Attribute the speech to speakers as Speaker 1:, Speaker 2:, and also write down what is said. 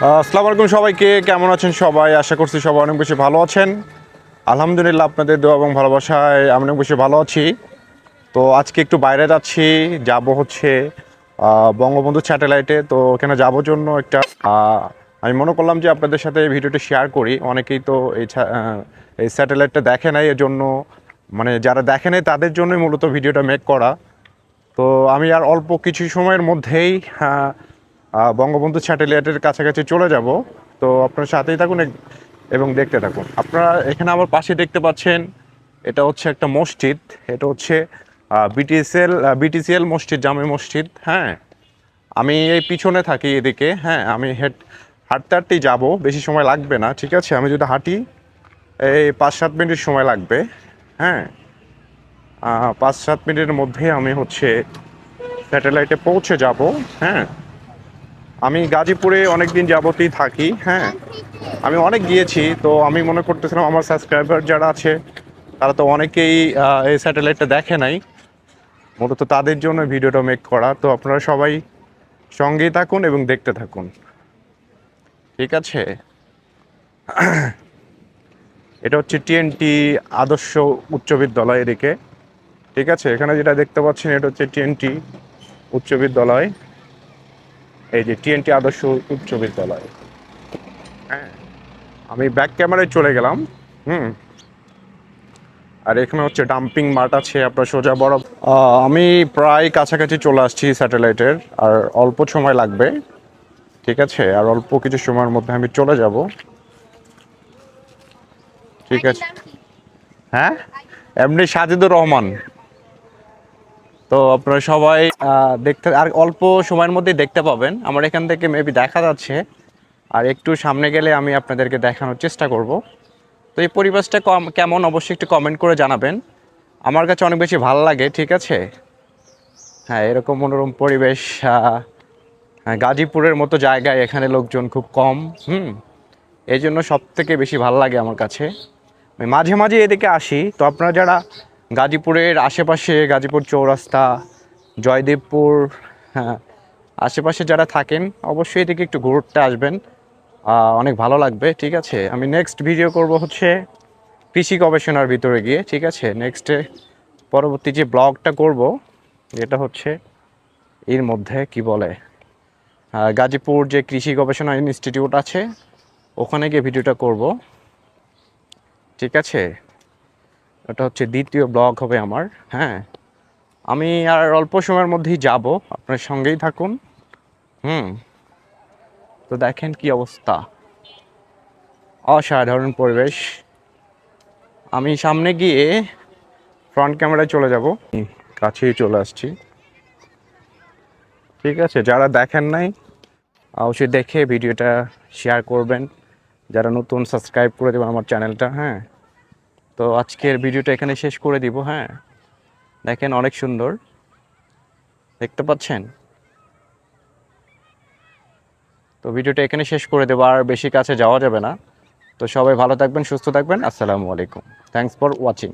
Speaker 1: আসসালামু আলাইকুম সবাইকে, কেমন আছেন সবাই? আশা করছি সবাই অনেক বেশি ভালো আছেন। আলহামদুলিল্লাহ, আপনাদের দোয়া এবং ভালোবাসায় আমি অনেক বেশি ভালো আছি। তো আজকে একটু বাইরে যাচ্ছি, যাব হচ্ছে বঙ্গবন্ধু স্যাটেলাইটে। তো ওখানে যাবোর জন্য একটা আমি মনে করলাম যে আপনাদের সাথে এই ভিডিওটা শেয়ার করি। অনেকেই তো এই স্যাটেলাইটটা দেখে নাই, এর জন্য মানে যারা দেখে নাই তাদের জন্যই মূলত ভিডিওটা মেক করা। তো আমি আর অল্প কিছু সময়ের মধ্যেই বঙ্গবন্ধু স্যাটেলাইটের কাছাকাছি চলে যাব। তো আপনার সাথেই থাকুন এবং দেখতে থাকুন। আপনারা এখানে আমার পাশে দেখতে পাচ্ছেন, এটা হচ্ছে একটা মসজিদ। এটা হচ্ছে বিটিসিএল মসজিদ, জামে মসজিদ। হ্যাঁ, আমি এই পিছনে থাকি এদিকে। হ্যাঁ, আমি হাঁটতে হাঁটতেই যাবো, বেশি সময় লাগবে না। ঠিক আছে, আমি যদি হাঁটি এই 5-7 মিনিট সময় লাগবে। হ্যাঁ, 5-7 মিনিটের মধ্যে আমি হচ্ছে স্যাটেলাইটে পৌঁছে যাব। হ্যাঁ, আমি গাজীপুরে অনেক দিন যাবতই থাকি। হ্যাঁ, আমি অনেক গিয়েছি। তো আমি মনে করতেছিলাম আমার সাবস্ক্রাইবার যারা আছে তারা তো অনেকেই এই স্যাটেলাইটটা দেখে নাই, মূলত তাদের জন্য ভিডিওটা মেক করা। তো আপনারা সবাই সঙ্গেই থাকুন এবং দেখতে থাকুন। ঠিক আছে, এটা হচ্ছে টিএনটি আদর্শ উচ্চ বিদ্যালয় এদিকে। ঠিক আছে, এখানে যেটা দেখতে পাচ্ছেন এটা হচ্ছে টিএনটি উচ্চ বিদ্যালয়। এই যে টিএনটি আদর্শ উচ্চ বিদ্যালয়। হ্যাঁ, আমি ব্যাক ক্যামেরায় চলে গেলাম। হুম, আর এখানে হচ্ছে ডাম্পিং মাঠ আছে আপনার সোজা বড়। আমি প্রায় কাছাকাছি চলে আসছি স্যাটেলাইটের, আর অল্প সময় লাগবে। ঠিক আছে, আর অল্প কিছু সময়ের মধ্যে আমি চলে যাব। ঠিক আছে। হ্যাঁ, এমনি সাজিদুর রহমান। তো আপনারা সবাই দেখতে, আর অল্প সময়ের মধ্যেই দেখতে পাবেন। আমার এখান থেকে মেবি দেখা যাচ্ছে, আর একটু সামনে গেলে আমি আপনাদেরকে দেখানোর চেষ্টা করব। তো এই পরিবেশটা কেমন অবশ্যই একটু কমেন্ট করে জানাবেন। আমার কাছে অনেক বেশি ভালো লাগে। ঠিক আছে, হ্যাঁ, এরকম মনোরম পরিবেশ গাজীপুরের মতো জায়গায় এখানে লোকজন খুব কম। এই জন্য সব থেকে বেশি ভালো লাগে আমার কাছে। আমি মাঝে মাঝে এদিকে আসি। তো আপনারা যারা গাজীপুরের আশেপাশে, গাজীপুর চৌরাস্তা, জয়দেবপুর, হ্যাঁ, আশেপাশে যারা থাকেন অবশ্যই এদিকে একটু ঘুরতে আসবেন, অনেক ভালো লাগবে। ঠিক আছে, আমি নেক্সট ভিডিও করব হচ্ছে কৃষি গবেষণার ভিতরে গিয়ে। ঠিক আছে, নেক্সটে পরবর্তী যে ব্লগটা করব যেটা হচ্ছে এর মধ্যে কি বলে গাজীপুর যে কৃষি গবেষণা ইনস্টিটিউট আছে ওখানে গিয়ে ভিডিওটা করব। ঠিক আছে, এটা হচ্ছে দ্বিতীয় ব্লগ হবে আমার। হ্যাঁ, আমি আর অল্প সময়ের মধ্যেই যাব, আপনার সঙ্গেই থাকুন। তো দেখেন কি অবস্থা, অসাধারণ পরিবেশ। আমি সামনে গিয়ে ফ্রন্ট ক্যামেরায় চলে যাব, কাছেই চলে আসছি। ঠিক আছে, যারা দেখেন নাই অবশ্যই দেখে ভিডিওটা শেয়ার করবেন, যারা নতুন সাবস্ক্রাইব করে দেবেন আমার চ্যানেলটা। হ্যাঁ, তো আজকের ভিডিওটা এখানে শেষ করে দিব। হ্যাঁ, দেখেন অনেক সুন্দর দেখতে পাচ্ছেন। তো ভিডিওটা এখানে শেষ করে দেবো, আর বেশি কাছে যাওয়া যাবে না। তো সবাই ভালো থাকবেন, সুস্থ থাকবেন। আসসালামু আলাইকুম, থ্যাংকস ফর ওয়াচিং।